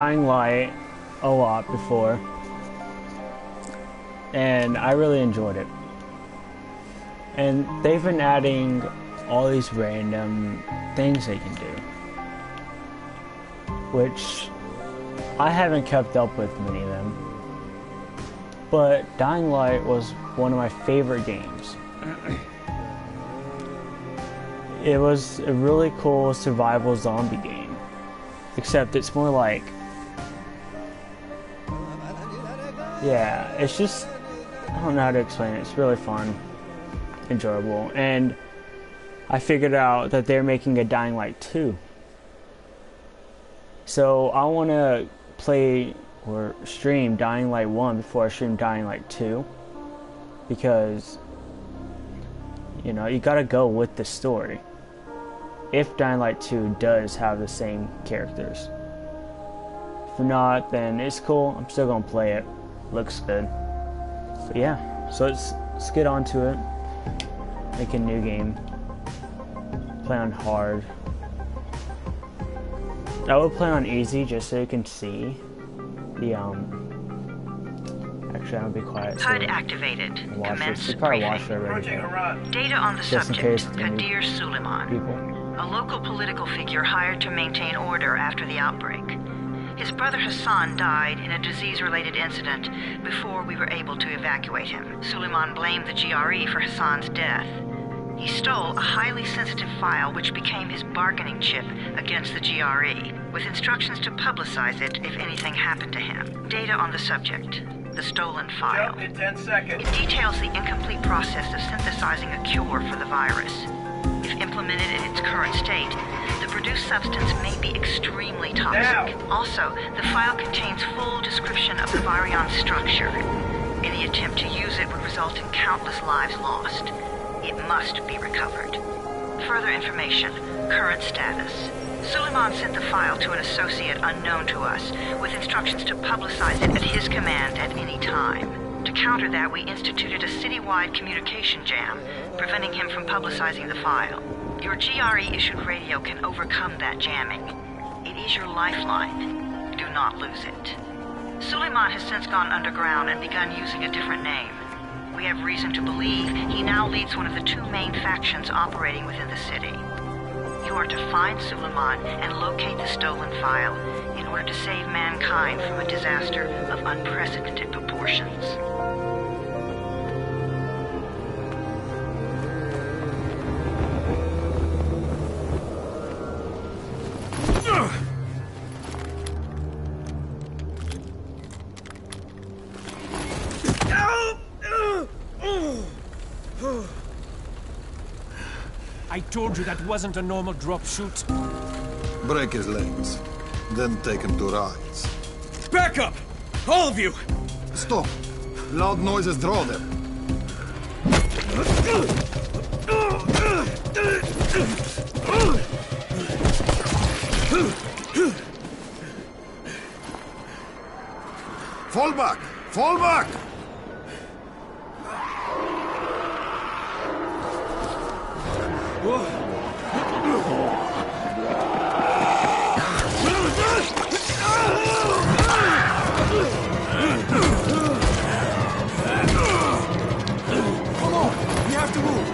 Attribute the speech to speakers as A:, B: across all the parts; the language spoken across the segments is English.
A: Dying Light a lot before, and I really enjoyed it. And they've been adding all these random things they can do, which I haven't kept up with many of them. But Dying Light was one of my favorite games. It was a really cool survival zombie game, except it's more like, yeah, it's just, I don't know how to explain it. It's really fun, enjoyable, and I figured out that they're making a Dying Light 2. So I want to play or stream Dying Light 1 before I stream Dying Light 2, because, you know, you gotta go with the story. If Dying Light 2 does have the same characters. If not, then it's cool. I'm still gonna play it. Looks good. But yeah, so let's get on to it. Make a new game. Play on hard. I would play on easy just so you can see the Actually, I'll be quiet.
B: HUD activated. Commence briefing. Data on the
A: just
B: subject, Kadir Suleiman. A local political figure hired to maintain order after the outbreak. His brother Hassan died in a disease-related incident before we were able to evacuate him. Suleiman blamed the GRE for Hassan's death. He stole a highly sensitive file which became his bargaining chip against the GRE, with instructions to publicize it if anything happened to him. Data on the subject, the stolen file.
C: In 10 seconds.
B: It details the incomplete process of synthesizing a cure for the virus. If implemented in its current state, the produced substance may be extremely toxic.
C: Now.
B: Also, the file contains full description of the virion's structure. Any attempt to use it would result in countless lives lost. It must be recovered. Further information, current status. Suleiman sent the file to an associate unknown to us, with instructions to publicize it at his command at any time. To counter that, we instituted a citywide communication jam, preventing him from publicizing the file. Your GRE-issued radio can overcome that jamming. It is your lifeline. Do not lose it. Suleiman has since gone underground and begun using a different name. We have reason to believe he now leads one of the two main factions operating within the city. You are to find Suleiman and locate the stolen file in order to save mankind from a disaster of unprecedented proportions.
D: I told you that wasn't a normal drop shoot.
E: Break his legs, then take him to rides.
D: Back up! All of you!
E: Stop! Loud noises draw them. Fall back! Fall back!
D: Come on! We have to move!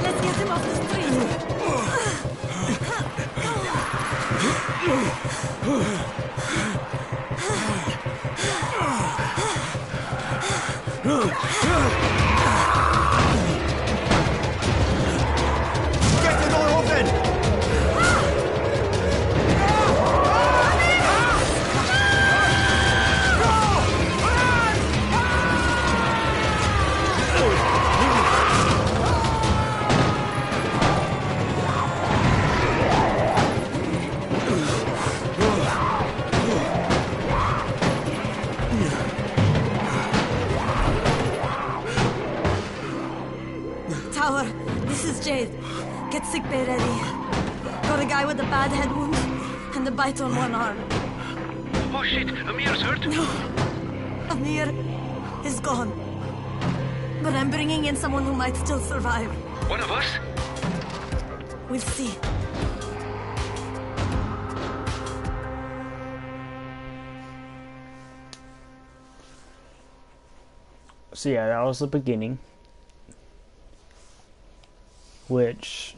F: Let's get him off the street.
D: Get the door open!
F: Tower, this is Jade. Get sickbay ready. Got a guy with a bad head wound and a bite on one arm.
C: Oh shit, Amir's hurt?
F: No, Amir is gone. But I'm bringing in someone who might still survive.
C: One of us?
F: We'll see.
A: So yeah, that was the beginning, which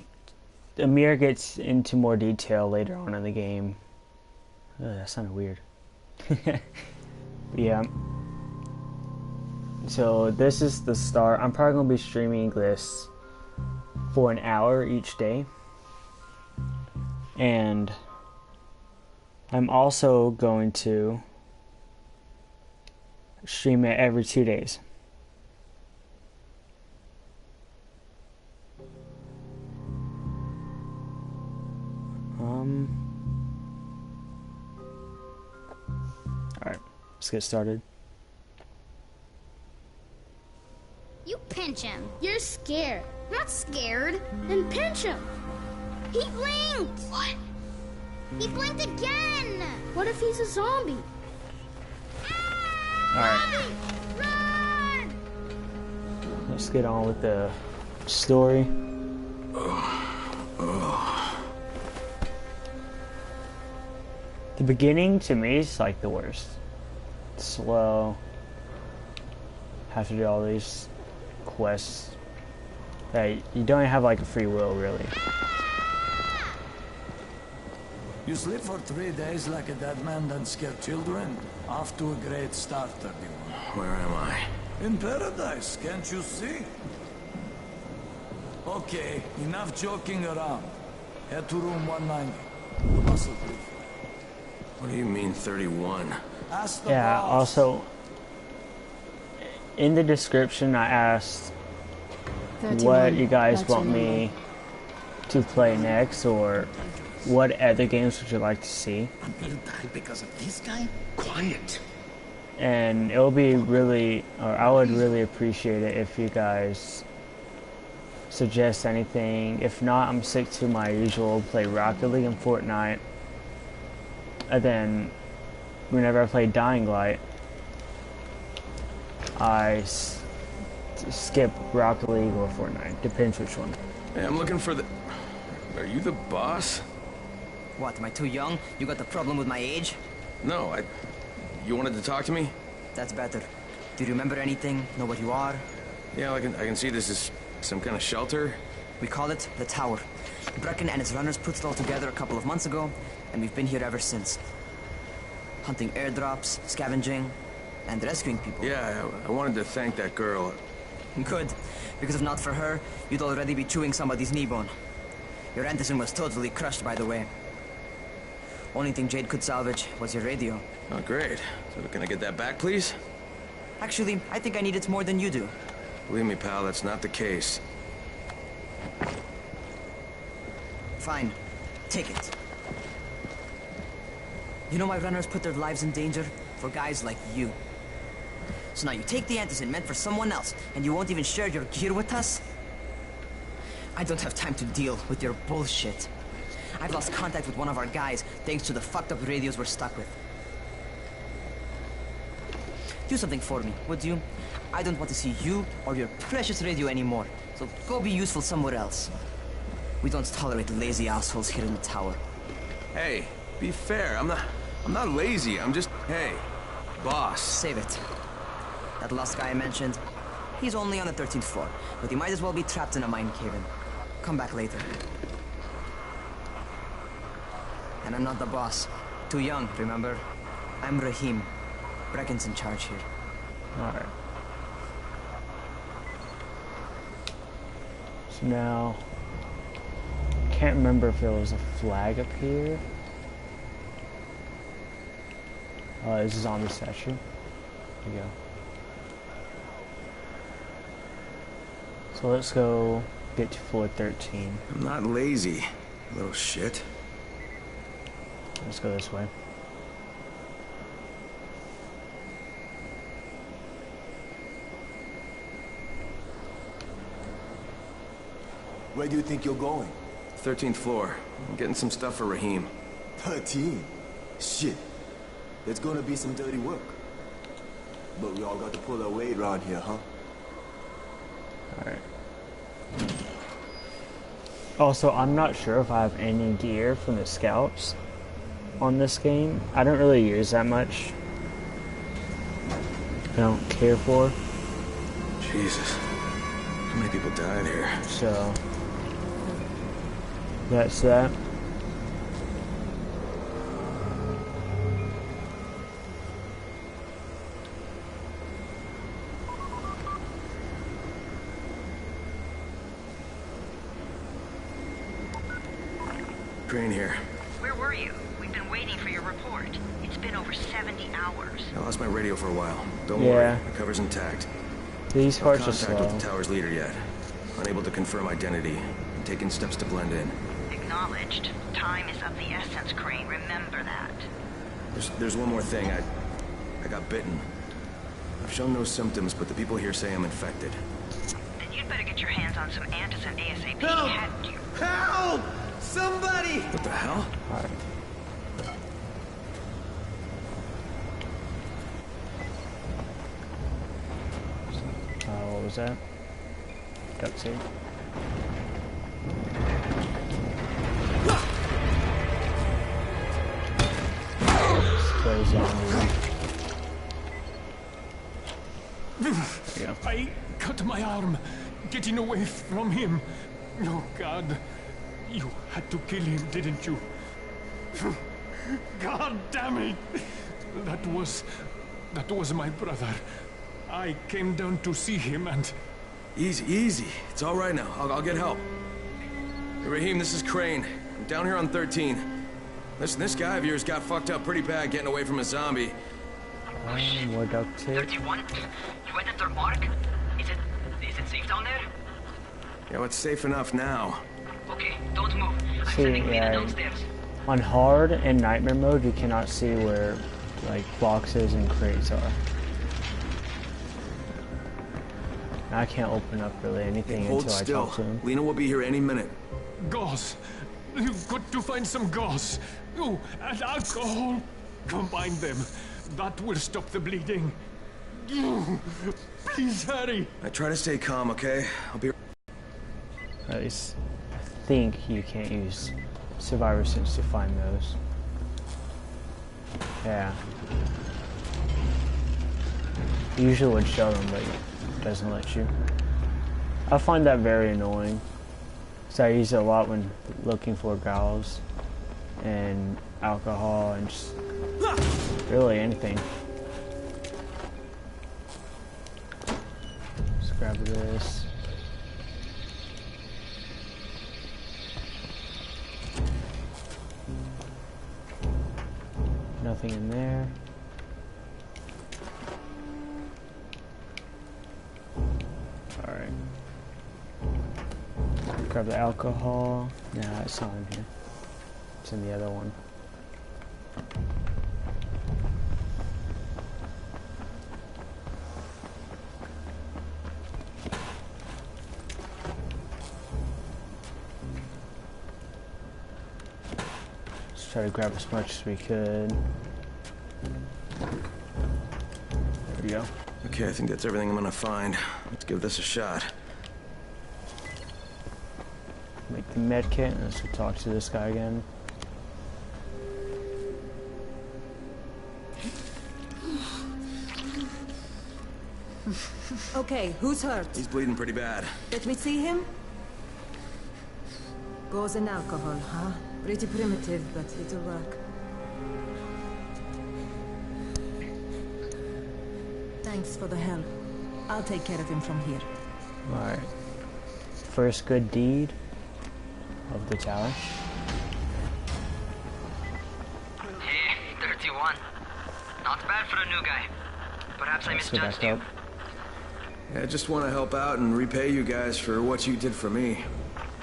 A: Amir gets into more detail later on in the game. That sounded weird. Yeah. So this is the start. I'm probably going to be streaming this for an hour each day. And I'm also going to stream it every 2 days. Alright, let's get started.
G: You pinch him. You're scared. I'm not scared. Then pinch him. He blinked. What? He blinked again. What if he's a zombie?
A: Alright,
G: Run!
A: let's get on with the story. The beginning to me is like the worst. Slow. Have to do all these quests that you don't have like a free will really.
D: You sleep for 3 days like a dead man, then scare children? Off to a great start, 31.
C: Where am I?
D: In paradise, can't you see? Okay, enough joking around. Head to room 190. The muscle brief.
C: What do you mean 31?
D: Ask the
A: Yeah,
D: boss.
A: also in the description I asked what you guys want me to play next, or what other games would you like to see.
H: I'm gonna die because of this guy? Quiet.
A: And it will be really, or I would really appreciate it if you guys suggest anything. If not, I'm stick to my usual play Rocket League and Fortnite. And then whenever I play Dying Light, I skip Rocket League or Fortnite. Depends which one.
C: Hey, I'm looking for the... Are you the boss?
I: What, am I too young? You got the problem with my age?
C: No, You wanted to talk to me?
I: That's better. Do you remember anything? Know what you are?
C: Yeah, I can see this is some kind of shelter.
I: We call it the Tower. Brecken and his runners put it all together a couple of months ago, and we've been here ever since. Hunting airdrops, scavenging, and rescuing people.
C: Yeah, I wanted to thank that girl.
I: Good, because if not for her, you'd already be chewing somebody's knee bone. Your Anderson was totally crushed, by the way. Only thing Jade could salvage was your radio.
C: Oh, great. So can I get that back, please?
I: Actually, I think I need it more than you do.
C: Believe me, pal, that's not the case.
I: Fine. Take it. You know my runners put their lives in danger for guys like you. So now you take the Anderson meant for someone else, and you won't even share your gear with us? I don't have time to deal with your bullshit. I've lost contact with one of our guys thanks to the fucked up radios we're stuck with. Do something for me, would you? I don't want to see you or your precious radio anymore, so go be useful somewhere else. We don't tolerate lazy assholes here in the tower.
C: Hey, be fair. I'm not lazy. I'm just... Hey, boss.
I: Save it. That last guy I mentioned, he's only on the 13th floor, but he might as well be trapped in a mine cave-in. Come back later. And I'm not the boss. Too young, remember? I'm Rahim. Brecken's in charge here.
A: Alright. So now... Can't remember if there was a flag up here. Oh, this is on the statue. There you go. So let's go get to floor 13.
C: I'm not lazy, little shit.
A: Let's go this way.
J: Where do you think you're going?
C: 13th floor. I'm getting some stuff for Rahim.
J: 13? Shit. There's gonna be some dirty work. But we all got to pull our weight around here, huh?
A: Alright. Also, I'm not sure if I have any gear from the scouts on this game. I don't really use that much. I don't care for.
C: Jesus. How many people died here?
A: So that's that.
C: Crane here.
B: Where were you? We've been waiting for your report. It's been over 70 hours.
C: I lost my radio for a while. Don't
A: Yeah.
C: worry, the cover's intact.
A: These
C: No
A: parts are
C: contact
A: slow.
C: with the tower's leader yet. Unable to confirm identity. And taking steps to blend in.
B: Acknowledged. Time is of the essence, Crane. Remember that.
C: There's one more thing. I got bitten. I've shown no symptoms, but the people here say I'm infected.
B: Then you'd better get your hands on some antigen ASAP.
C: Help!
B: Hadn't you?
C: Help! Somebody! What the hell?
A: Alright. What was that? Duct tape. Play zombie. There you go.
K: I cut my arm, getting away from him. Oh, God. You had to kill him, didn't you? God damn it! That was my brother. I came down to see him and...
C: Easy. It's all right now. I'll get help. Hey, Raheem, this is Crane. I'm down here on 13. Listen, this guy of yours got fucked up pretty bad getting away from a zombie.
A: More duct tape.
I: 31? You went at their mark? Is it safe down there?
C: Yeah, it's safe enough now.
I: Okay, don't move. I'm
A: See,
I: sending Lena
A: yeah,
I: downstairs.
A: on hard and nightmare mode, you cannot see where like boxes and crates are. I can't open up really anything
C: Hold
A: until
C: still.
A: I talk to him.
C: Lena will be here any minute.
K: Gauze. You've got to find some gauze. Oh, and alcohol. Combine them. That will stop the bleeding. Please hurry.
C: I try to stay calm, okay? I'll be...
A: At least I think you can't use Survivor Sense to find those. Yeah. Usually would show them, but it doesn't let you. I find that very annoying. So I use it a lot when looking for gauze and alcohol and just really anything. Let's grab this. Nothing in there. Alright. Grab the alcohol. Nah, it's not in here. It's in the other one. Let's try to grab as much as we could. There we go.
C: Okay, I think that's everything I'm gonna find. Let's give this a shot.
A: Make the med kit and let's talk to this guy again.
F: Okay, who's hurt?
C: He's bleeding pretty bad.
F: Let me see him. Gauze and alcohol, huh? Pretty primitive, but it'll work. Thanks for the help. I'll take care of him from here.
A: Alright. First good deed of the tower.
I: Hey, 31. Not bad for a new guy. Perhaps I
A: Let's go
I: misjudged
A: back
I: you.
A: up.
C: Yeah, I just want to help out and repay you guys for what you did for me.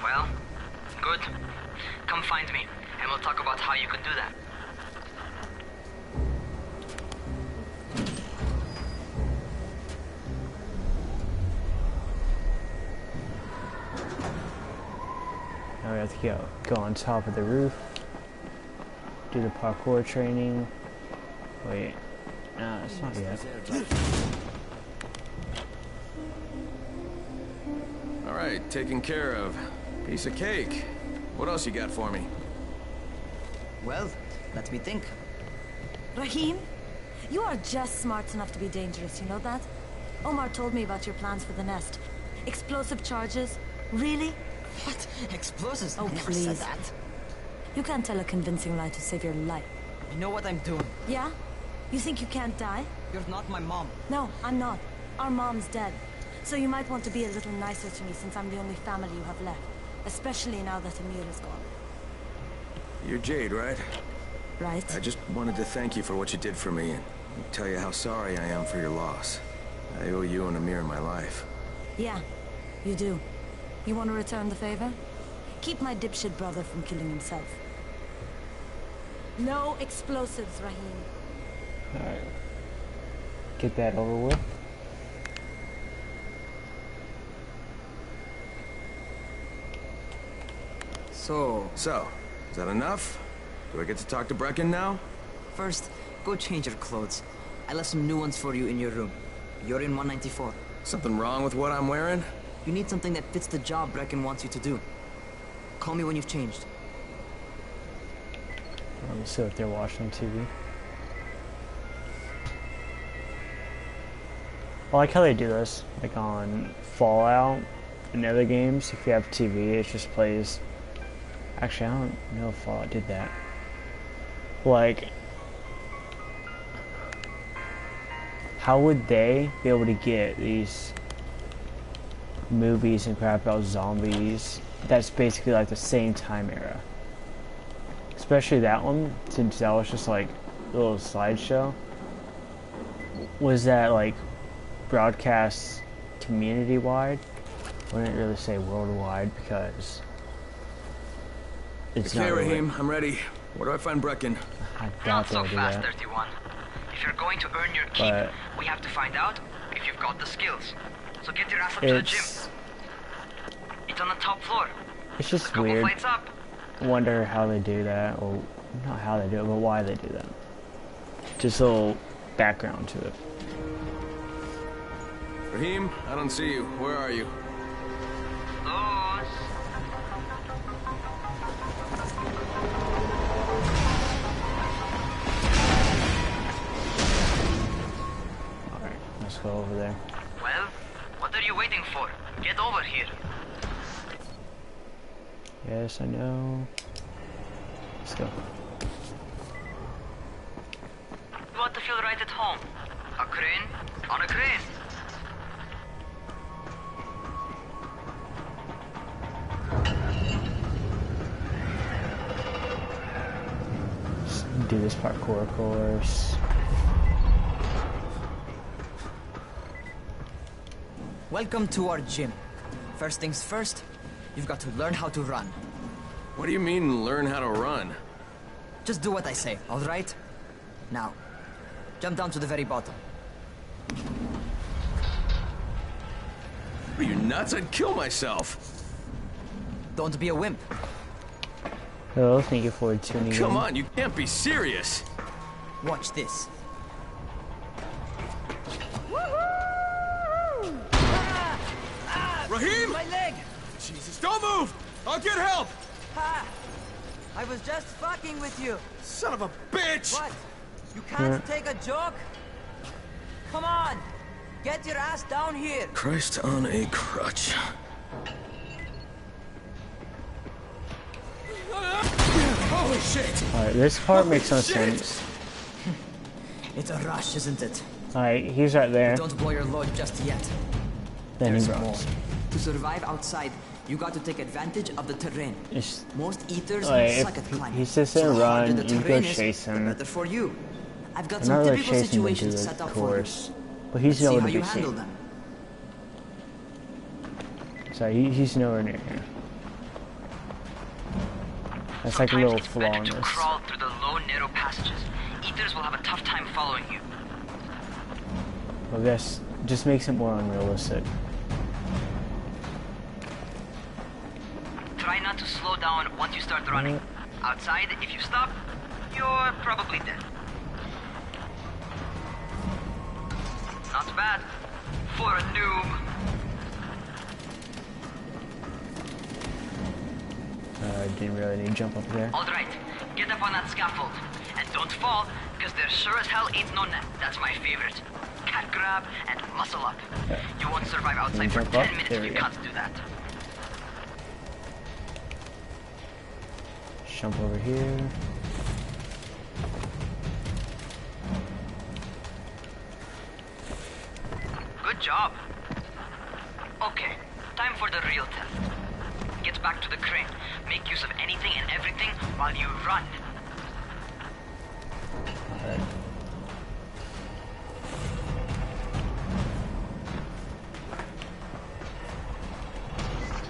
I: Well, good. Come find me, and we'll talk about how you could do that.
A: Now we have to go on top of the roof. Do the parkour training. Wait. No, it's not yet.
C: Alright, taken care of. Piece of cake. What else you got for me?
I: Well, let me think.
F: Raheem, you are just smart enough to be dangerous, you know that? Omar told me about your plans for the nest. Explosive charges? Really?
I: What? Explosives?
F: Oh,
I: I never
F: please.
I: said that.
F: You can't tell a convincing lie to save your life.
I: I know what I'm doing.
F: Yeah? You think you can't die?
I: You're not my mom.
F: No, I'm not. Our mom's dead. So you might want to be a little nicer to me since I'm the only family you have left. Especially now that Emil is gone.
C: You're Jade, right?
F: Right?
C: I just wanted to thank you for what you did for me and tell you how sorry I am for your loss. I owe you and Amir my life.
F: Yeah, you do. You want to return the favor? Keep my dipshit brother from killing himself. No explosives, Rahim.
A: Alright. Get that over with.
C: So, is that enough? Do I get to talk to Brecken now?
I: First, go change your clothes. I left some new ones for you in your room. You're in 194.
C: Something wrong with what I'm wearing?
I: You need something that fits the job Brecken wants you to do. Call me when you've changed.
A: Let me see if they're watching TV. I like how they do this, like on Fallout and other games. If you have TV, it just plays. Actually, I don't know if Fallout did that. Like, how would they be able to get these movies and crap about zombies that's basically like the same time era? Especially that one, since that was just like a little slideshow. Was that like broadcast community-wide? I wouldn't really say worldwide because it's
C: okay,
A: not really.
C: Rahim, I'm ready. Where do I find Brecken?
A: I doubt
L: Not so
A: they'll do
L: fast,
A: that.
L: 31. If you're going to earn your keep,
A: But
L: we have to find out if you've got the skills. So get your ass up to the gym. It's on the top floor.
A: It's just
L: Couple
A: weird.
L: flights up.
A: I wonder how they do that, or not how they do it, but why they do that. Just a little background to it.
C: Rahim, I don't see you. Where are you?
L: Those.
A: Alright, let's go over there.
L: Well, what are you waiting for? Get over here.
A: Yes, I know. Let's go.
L: You want to feel right at home. A crane on a crane.
A: Do this parkour course.
I: Welcome to our gym. First things first, you've got to learn how to run.
C: What do you mean, learn how to run?
I: Just do what I say, all right? Now, jump down to the very bottom.
C: Are you nuts? I'd kill myself.
I: Don't be a wimp.
A: Hello, thank you for tuning in.
C: Come on, you can't be serious.
I: Watch this.
C: Rahim!
I: My leg!
C: Jesus, don't move! I'll get help!
I: Ha! I was just fucking with you.
C: Son of a bitch!
I: What? You can't take a joke? Come on! Get your ass down here!
C: Christ on a crutch. Holy shit!
A: Alright, this part makes no sense.
I: It's a rush, isn't it?
A: Alright, he's right there.
I: Don't blow your load just yet.
A: Then he
I: There's more.
A: runs.
I: To survive outside, you got to take advantage of the terrain.
A: It's,
I: Most eaters
A: like,
I: suck at
A: if
I: climbing.
A: he sits there
I: So
A: and
I: the harder
A: run,
I: the
A: you go
I: terrain is,
A: chase
I: the
A: him.
I: better for you. I've got
A: I'm
I: some
A: not really
I: typical
A: chasing him to
I: situations
A: the
I: set up for you.
A: course. But he's
I: Let's see
A: nowhere
I: how
A: to
I: you
A: be
I: handle
A: seen.
I: them.
A: So he's nowhere near here. That's like a little
L: it's
A: flaw
L: better
A: in
L: to
A: this.
L: crawl through the low, narrow passages. Eaters will have a tough time following you.
A: Well, this just makes it more unrealistic.
L: Try not to slow down once you start running. Outside, if you stop, you're probably dead. Not bad. For a noob.
A: Didn't really need to jump up there.
L: Alright, get up on that scaffold. And don't fall, because there sure as hell ain't no net. That's my favorite. cat grab, and muscle up.
A: Yeah.
L: You won't survive outside for
A: Jump
L: 10
A: up.
L: minutes
A: There
L: if
A: we
L: you
A: go.
L: can't do that.
A: Jump over here.
L: Good job. Okay, time for the real test. Get back to the crane. Make use of anything and everything while you run.
A: Alright.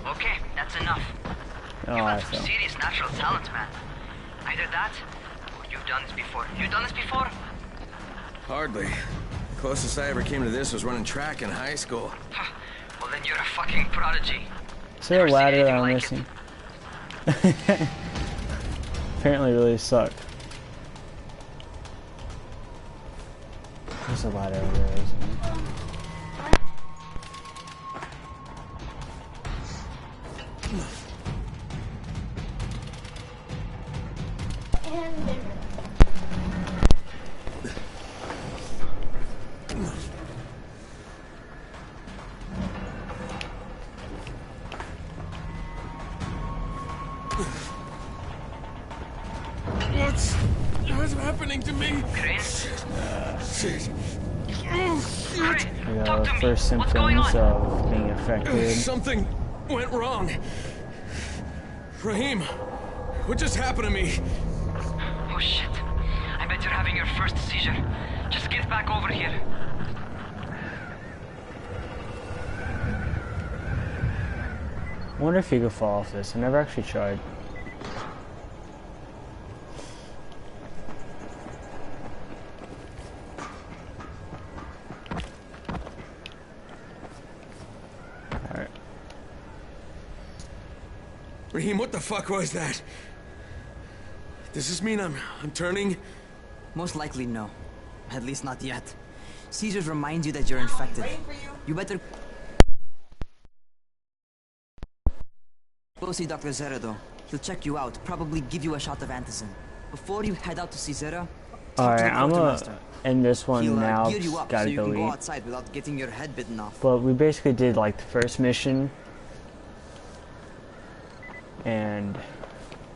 L: Okay, that's enough.
A: Oh,
L: You
A: I
L: have some
A: fell.
L: serious natural talent, man. Either that, or you've done this before. You done this before?
C: Hardly. The closest I ever came to this was running track in high school.
L: Well, then you're a fucking prodigy.
A: Is there a
L: Never seen
A: ladder that
L: anything
A: I'm
L: like it.
A: missing? Apparently really suck. There's a ladder over there, isn't there?
C: What's happening to me?
L: Crane?
C: Shit.
A: We got
L: Talk to
A: our
L: me.
A: first
L: What's going
A: symptoms of being affected.
C: Something went wrong. Raheem, what just happened to me?
L: Oh shit. I bet you're having your first seizure. Just get back over here.
A: I wonder if you could fall off this. I never actually tried. Alright.
C: Raheem, what the fuck was that? Does this mean I'm turning?
I: Most likely no. At least not yet. Seizures remind you that you're infected. You better go see Dr. Zera though. He'll check you out, probably give you a shot of antizin. Before you head out to see Zera, talk to
A: Alright,
I: the
A: I'm gonna
I: quartermaster.
A: end this one
I: He'll
A: now.
I: gear you up
A: Gotta
I: so you
A: go
I: can go
A: eat.
I: outside without getting your head bitten off.
A: But we basically did like the first mission. And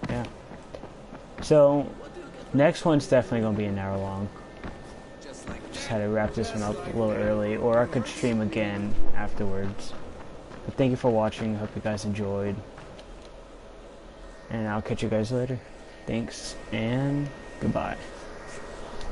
A: yeah. So next one's definitely gonna be an hour long. Just had to wrap this one up a little early, or I could stream again afterwards. But thank you for watching. Hope you guys enjoyed. And I'll catch you guys later. Thanks and goodbye.